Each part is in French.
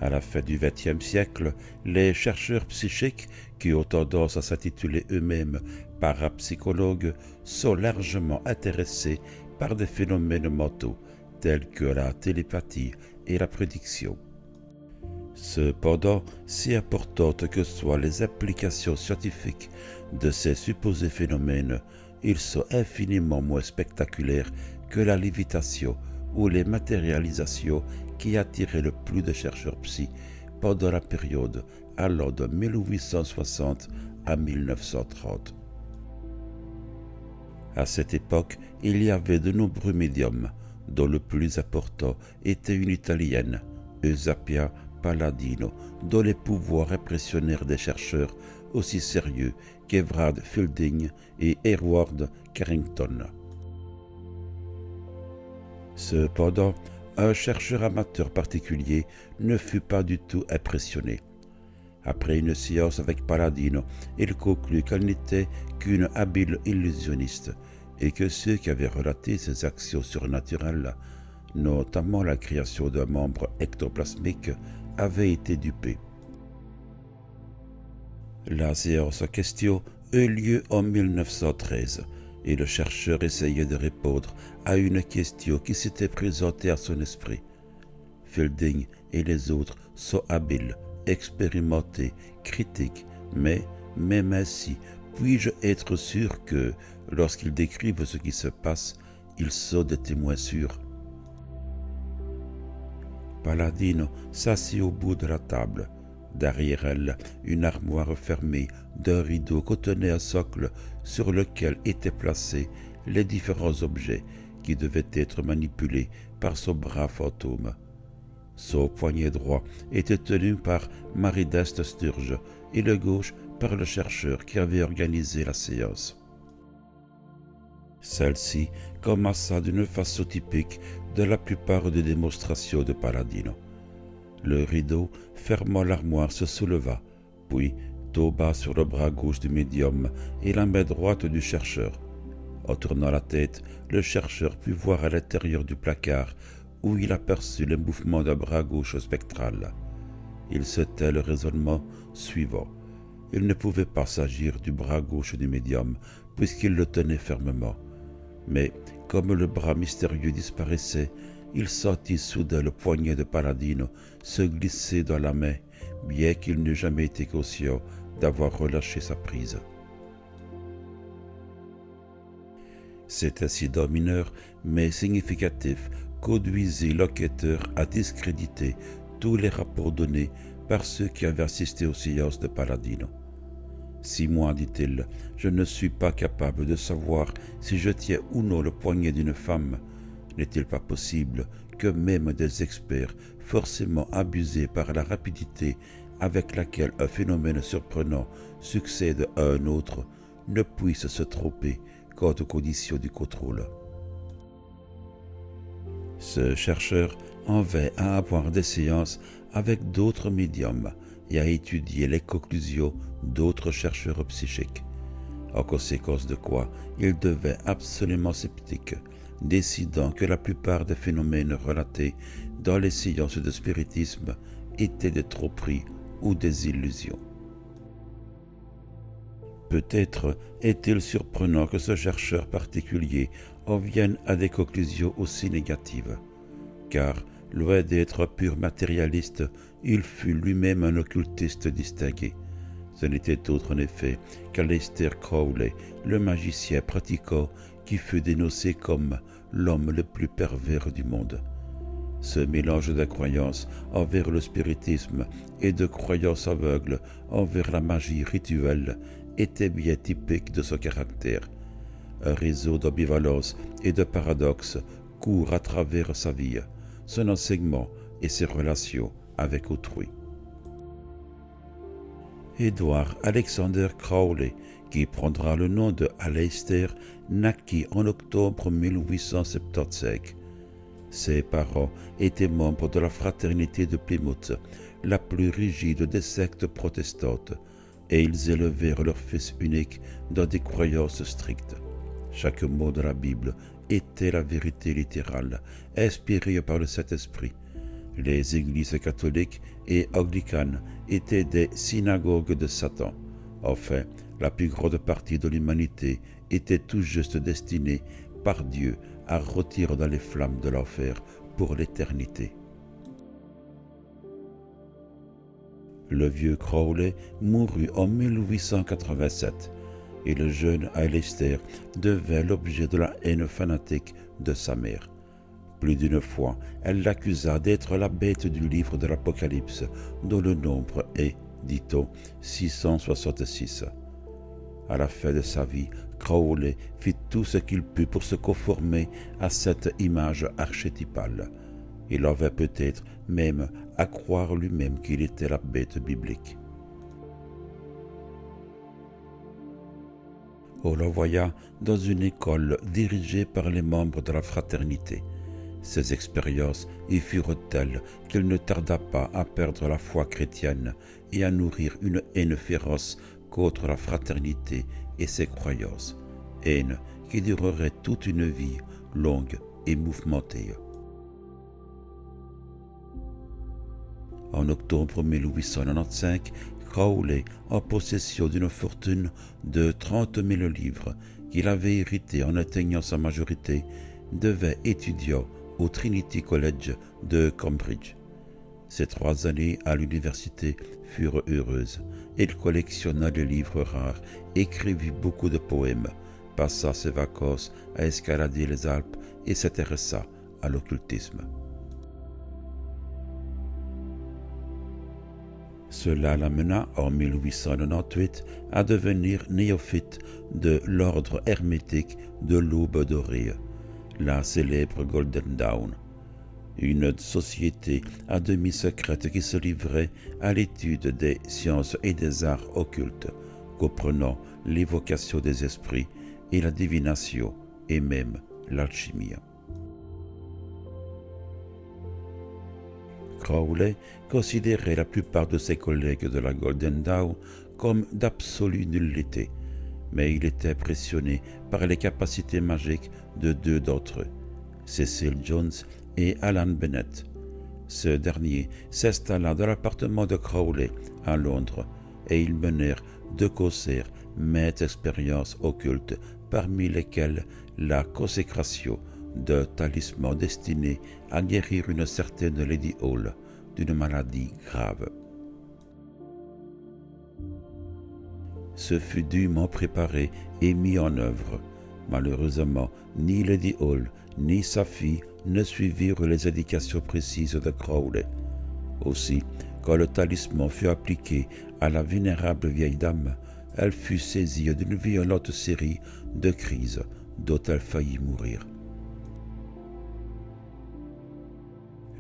À la fin du XXe siècle, les chercheurs psychiques, qui ont tendance à s'intituler eux-mêmes parapsychologues, sont largement intéressés par des phénomènes mentaux tels que la télépathie et la prédiction. Cependant, si importantes que soient les applications scientifiques de ces supposés phénomènes, ils sont infiniment moins spectaculaires que la lévitation ou les matérialisations qui attiraient le plus de chercheurs psy pendant la période allant de 1860 à 1930. À cette époque, il y avait de nombreux médiums, dont le plus important était une Italienne, Eusapia Palladino, dont les pouvoirs impressionnèrent des chercheurs aussi sérieux qu'Evrard Fielding et Edward Carrington. Cependant, un chercheur amateur particulier ne fut pas du tout impressionné. Après une séance avec Palladino, il conclut qu'elle n'était qu'une habile illusionniste et que ceux qui avaient relaté ses actions surnaturelles, notamment la création d'un membre ectoplasmique, avaient été dupés. La séance en question eut lieu en 1913 et le chercheur essayait de répondre à une question qui s'était présentée à son esprit. Fielding et les autres sont habiles, expérimentés, critiques, mais même ainsi, puis-je être sûr que, lorsqu'ils décrivent ce qui se passe, ils sont des témoins sûrs? Palladino s'assit au bout de la table. Derrière elle, une armoire fermée d'un rideau contenait un socle sur lequel étaient placés les différents objets qui devaient être manipulés par son bras fantôme. Son poignet droit était tenu par Marie d'Est Sturge et le gauche par le chercheur qui avait organisé la séance. Celle-ci commença d'une façon typique de la plupart des démonstrations de Palladino. Le rideau fermant l'armoire se souleva, puis tomba sur le bras gauche du médium et la main droite du chercheur. En tournant la tête, le chercheur put voir à l'intérieur du placard où il aperçut le mouvement d'un bras gauche spectral. Il se tait le raisonnement suivant. Il ne pouvait pas s'agir du bras gauche du médium, puisqu'il le tenait fermement. Mais, comme le bras mystérieux disparaissait, il sentit soudain le poignet de Palladino se glisser dans la main, bien qu'il n'eût jamais été conscient d'avoir relâché sa prise. Cet incident mineur, mais significatif, conduisit l'enquêteur à discréditer tous les rapports donnés par ceux qui avaient assisté aux séances de Palladino. « Si moi, dit-il, je ne suis pas capable de savoir si je tiens ou non le poignet d'une femme, n'est-il pas possible que même des experts forcément abusés par la rapidité avec laquelle un phénomène surprenant succède à un autre ne puissent se tromper quant aux conditions du contrôle ?» Ce chercheur en vint à avoir des séances avec d'autres médiums et à étudier les conclusions d'autres chercheurs psychiques. En conséquence de quoi, il devint absolument sceptique, décidant que la plupart des phénomènes relatés dans les séances de spiritisme étaient des tromperies ou des illusions. Peut-être est-il surprenant que ce chercheur particulier en vienne à des conclusions aussi négatives, car, loin d'être un pur matérialiste, il fut lui-même un occultiste distingué. Ce n'était autre en effet qu'Aleister Crowley, le magicien pratiquant qui fut dénoncé comme l'homme le plus pervers du monde. Ce mélange d'incroyance envers le spiritisme et de croyance aveugle envers la magie rituelle était bien typique de son caractère. Un réseau d'ambivalence et de paradoxes court à travers sa vie, son enseignement et ses relations avec autrui. Edward Alexander Crowley, qui prendra le nom de Aleister, naquit en octobre 1875. Ses parents étaient membres de la fraternité de Plymouth, la plus rigide des sectes protestantes, et ils élevèrent leur fils unique dans des croyances strictes. Chaque mot de la Bible était la vérité littérale, inspirée par le Saint-Esprit. Les églises catholiques et anglicanes étaient des synagogues de Satan. Enfin, la plus grande partie de l'humanité était tout juste destinée par Dieu à rôtir dans les flammes de l'enfer pour l'éternité. Le vieux Crowley mourut en 1887 et le jeune Aleister devint l'objet de la haine fanatique de sa mère. Plus d'une fois, elle l'accusa d'être la bête du livre de l'Apocalypse, dont le nombre est, dit-on, 666. À la fin de sa vie, Crowley fit tout ce qu'il put pour se conformer à cette image archétypale. Il avait peut-être même à croire lui-même qu'il était la bête biblique. On l'envoya dans une école dirigée par les membres de la fraternité. Ses expériences y furent telles qu'il ne tarda pas à perdre la foi chrétienne et à nourrir une haine féroce contre la fraternité et ses croyances, haine qui durerait toute une vie longue et mouvementée. En octobre 1895, Crowley, en possession d'une fortune de 30 000 livres qu'il avait héritée en atteignant sa majorité, devint étudiant au Trinity College de Cambridge. Ses 3 années à l'université furent heureuses. Il collectionna des livres rares, écrivit beaucoup de poèmes, passa ses vacances à escalader les Alpes et s'intéressa à l'occultisme. Cela l'amena en 1898 à devenir néophyte de l'ordre hermétique de l'Aube dorée, la célèbre Golden Dawn, une société à demi secrète qui se livrait à l'étude des sciences et des arts occultes, comprenant l'évocation des esprits et la divination et même l'alchimie. Crowley considérait la plupart de ses collègues de la Golden Dawn comme d'absolue nullité, mais il était impressionné par les capacités magiques de 2 d'entre eux, Cecil Jones et Alan Bennett. Ce dernier s'installa dans l'appartement de Crowley à Londres et ils menèrent de concert maintes expériences occultes, parmi lesquelles la consécration d'un talisman destiné à guérir une certaine Lady Hall d'une maladie grave. Ce fut dûment préparé et mis en œuvre. Malheureusement, ni Lady Hall ni sa fille ne suivirent les indications précises de Crowley. Aussi, quand le talisman fut appliqué à la vénérable vieille dame, elle fut saisie d'une violente série de crises dont elle faillit mourir.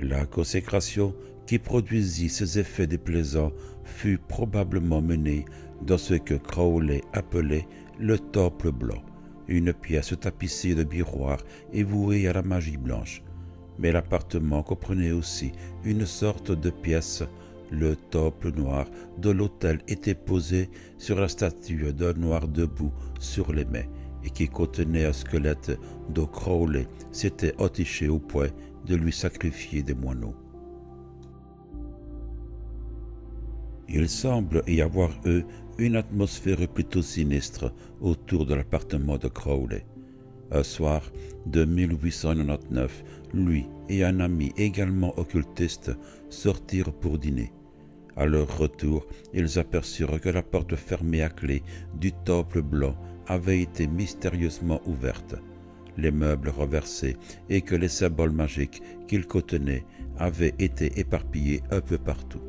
La consécration qui produisit ces effets déplaisants fut probablement menée dans ce que Crowley appelait le Temple blanc, une pièce tapissée de miroirs et vouée à la magie blanche. Mais l'appartement comprenait aussi une sorte de pièce, le Temple noir, dont l'autel était posé sur la statue d'un noir debout sur les mains et qui contenait un squelette dont Crowley s'était entiché au point de lui sacrifier des moineaux. Il semble y avoir eu une atmosphère plutôt sinistre autour de l'appartement de Crowley. Un soir de 1899, lui et un ami également occultiste sortirent pour dîner. À leur retour, ils aperçurent que la porte fermée à clé du temple blanc avait été mystérieusement ouverte, les meubles renversés et que les symboles magiques qu'ils contenaient avaient été éparpillés un peu partout.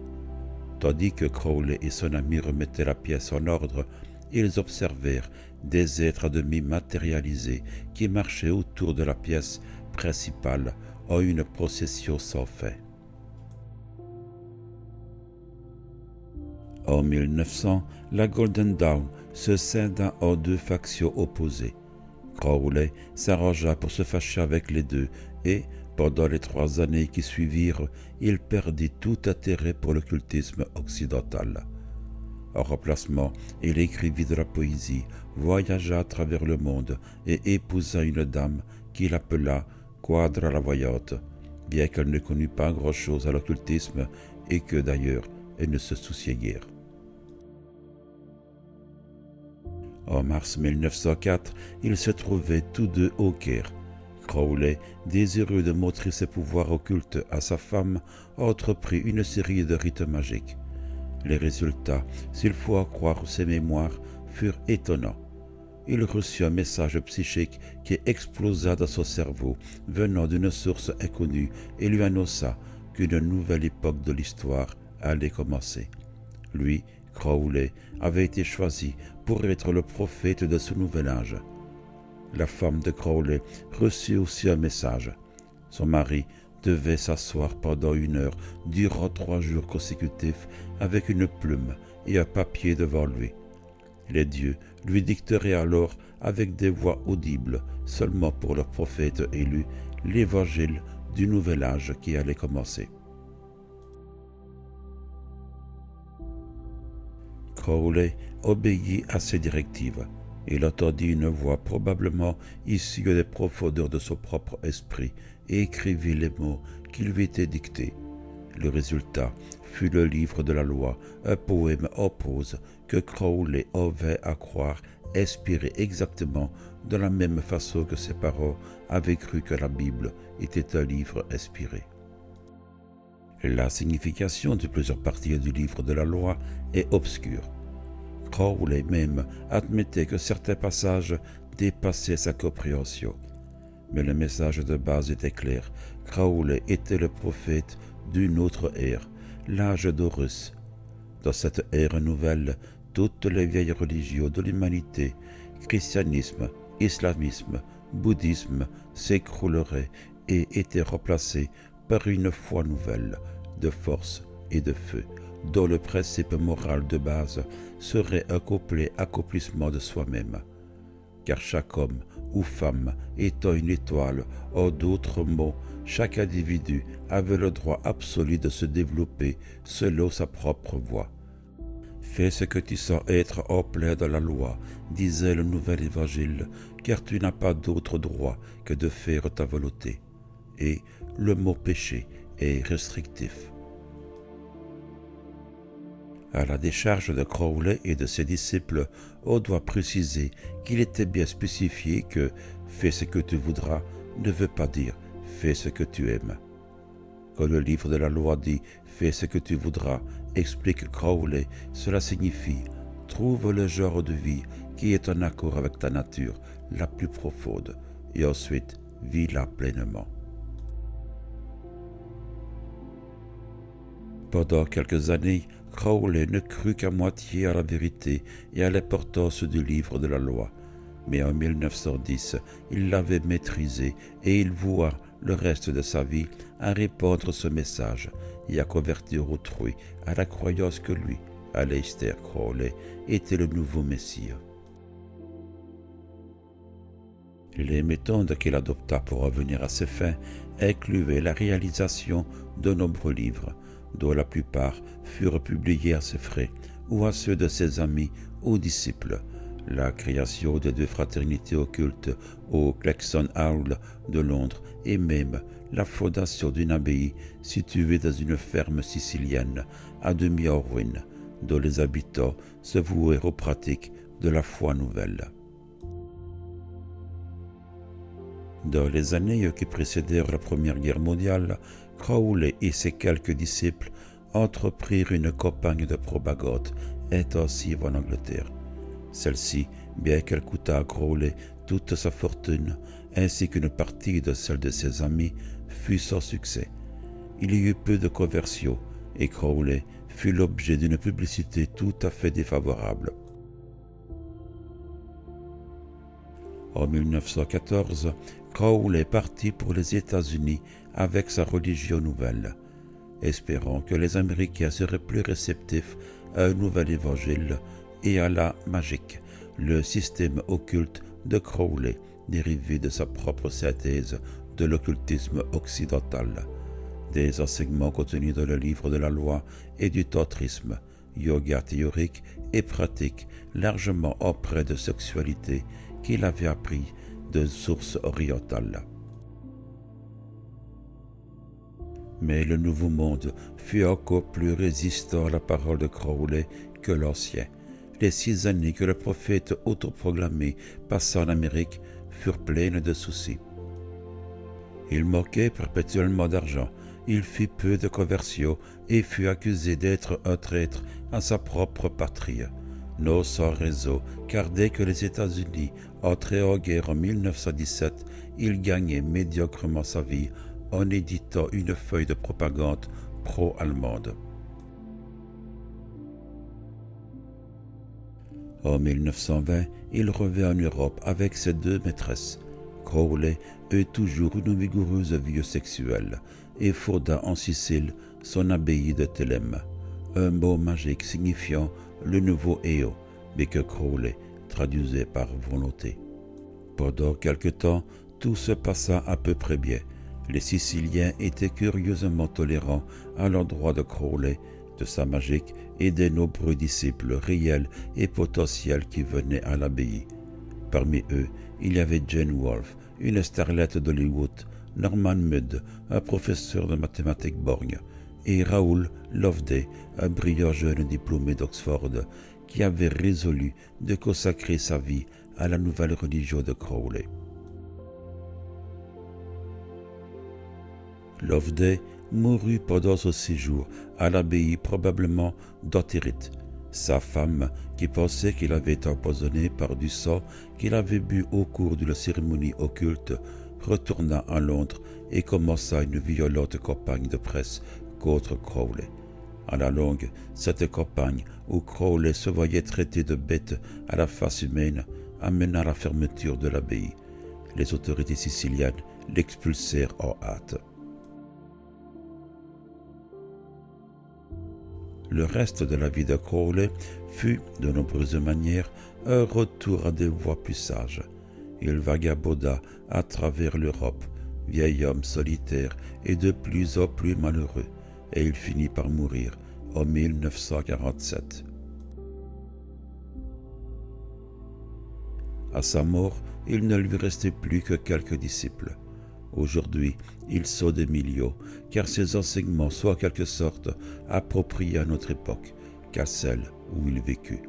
Tandis que Crowley et son ami remettaient la pièce en ordre, ils observèrent des êtres à demi matérialisés qui marchaient autour de la pièce principale en une procession sans fin. En 1900, la Golden Dawn se scinda en 2 factions opposées. Crowley s'arrangea pour se fâcher avec les deux et, pendant les 3 années qui suivirent, il perdit tout intérêt pour l'occultisme occidental. En remplacement, il écrivit de la poésie, voyagea à travers le monde et épousa une dame qu'il appela Quadra la Voyante, bien qu'elle ne connût pas grand-chose à l'occultisme et que d'ailleurs elle ne se souciait guère. En mars 1904, ils se trouvaient tous deux au Caire. Crowley, désireux de montrer ses pouvoirs occultes à sa femme, a entrepris une série de rites magiques. Les résultats, s'il faut en croire ses mémoires, furent étonnants. Il reçut un message psychique qui explosa dans son cerveau, venant d'une source inconnue, et lui annonça qu'une nouvelle époque de l'histoire allait commencer. Lui, Crowley, avait été choisi pour être le prophète de ce nouvel âge. La femme de Crowley reçut aussi un message. Son mari devait s'asseoir pendant 1 heure durant 3 jours consécutifs avec une plume et un papier devant lui. Les dieux lui dicteraient alors avec des voix audibles, seulement pour leur prophète élu, l'évangile du nouvel âge qui allait commencer. Crowley obéit à ces directives. Il entendit une voix probablement issue des profondeurs de son propre esprit et écrivit les mots qui lui étaient dictés. Le résultat fut le livre de la loi, un poème en prose que Crowley avait à croire inspiré exactement de la même façon que ses parents avaient cru que la Bible était un livre inspiré. La signification de plusieurs parties du livre de la loi est obscure. Crowley même admettait que certains passages dépassaient sa compréhension. Mais le message de base était clair. Crowley était le prophète d'une autre ère, l'âge d'Horus. Dans cette ère nouvelle, toutes les vieilles religions de l'humanité, christianisme, islamisme, bouddhisme, s'écrouleraient et étaient remplacées par une foi nouvelle, de force et de feu, dont le principe moral de base serait un complet accomplissement de soi-même. Car chaque homme ou femme étant une étoile, en d'autres mots, chaque individu avait le droit absolu de se développer selon sa propre voie. Fais ce que tu sens être en plein dans la loi, disait le nouvel évangile, car tu n'as pas d'autre droit que de faire ta volonté. Et le mot péché est restrictif. À la décharge de Crowley et de ses disciples, on doit préciser qu'il était bien spécifié que « fais ce que tu voudras » ne veut pas dire « fais ce que tu aimes ». Quand le livre de la loi dit « fais ce que tu voudras », explique Crowley, cela signifie « trouve le genre de vie qui est en accord avec ta nature la plus profonde et ensuite vis-la pleinement ». Pendant quelques années, Crowley ne crut qu'à moitié à la vérité et à l'importance du livre de la loi. Mais en 1910, il l'avait maîtrisé et il voua le reste de sa vie à répandre ce message et à convertir autrui à la croyance que lui, Aleister Crowley, était le nouveau Messie. Les méthodes qu'il adopta pour revenir à ses fins incluaient la réalisation de nombreux livres, dont la plupart furent publiés à ses frais ou à ceux de ses amis ou disciples, la création de 2 fraternités occultes au Claxon Hall de Londres et même la fondation d'une abbaye située dans une ferme sicilienne à demi en ruine, dont les habitants se vouaient aux pratiques de la foi nouvelle. Dans les années qui précédèrent la Première Guerre mondiale, Crowley et ses quelques disciples entreprirent une campagne de propagande intensive en Angleterre. Celle-ci, bien qu'elle coûtât à Crowley toute sa fortune, ainsi qu'une partie de celle de ses amis, fut sans succès. Il y eut peu de conversions et Crowley fut l'objet d'une publicité tout à fait défavorable. En 1914, Crowley partit pour les États-Unis avec sa religion nouvelle, espérant que les Américains seraient plus réceptifs à un nouvel évangile et à la magique, le système occulte de Crowley, dérivé de sa propre synthèse de l'occultisme occidental, des enseignements contenus dans le livre de la loi et du tantrisme, yoga théorique et pratique largement empreint de sexualité qu'il avait appris de sources orientales. Mais le Nouveau Monde fut encore plus résistant à la parole de Crowley que l'Ancien. Les 6 années que le prophète autoproclamé passa en Amérique furent pleines de soucis. Il manquait perpétuellement d'argent, il fit peu de conversions et fut accusé d'être un traître à sa propre patrie. Non sans réseau, car dès que les États-Unis entraient en guerre en 1917, il gagnait médiocrement sa vie en éditant une feuille de propagande pro-allemande. En 1920, il revint en Europe avec ses 2 maîtresses. Crowley eut toujours une vigoureuse vie sexuelle et fonda en Sicile son abbaye de Thélème, un mot magique signifiant le nouveau Eo, mais que Crowley traduisait par volonté. Pendant quelque temps, tout se passa à peu près bien. Les Siciliens étaient curieusement tolérants à l'endroit de Crowley, de sa magique et des nombreux disciples réels et potentiels qui venaient à l'abbaye. Parmi eux, il y avait Jane Wolfe, une starlette d'Hollywood, Norman Mudd, un professeur de mathématiques borgne, et Raoul Loveday, un brillant jeune diplômé d'Oxford, qui avait résolu de consacrer sa vie à la nouvelle religion de Crowley. Loveday mourut pendant son séjour à l'abbaye probablement d'entérite. Sa femme, qui pensait qu'il avait été empoisonné par du sang qu'il avait bu au cours d'une cérémonie occulte, retourna à Londres et commença une violente campagne de presse contre Crowley. À la longue, cette campagne où Crowley se voyait traité de bête à la face humaine amena à la fermeture de l'abbaye. Les autorités siciliennes l'expulsèrent en hâte. Le reste de la vie de Crowley fut, de nombreuses manières, un retour à des voies plus sages. Il vagabonda à travers l'Europe, vieil homme solitaire et de plus en plus malheureux, et il finit par mourir en 1947. À sa mort, il ne lui restait plus que quelques disciples. Aujourd'hui, ils sont des millions, car ses enseignements sont en quelque sorte appropriés à notre époque, qu'à celle où il vécut.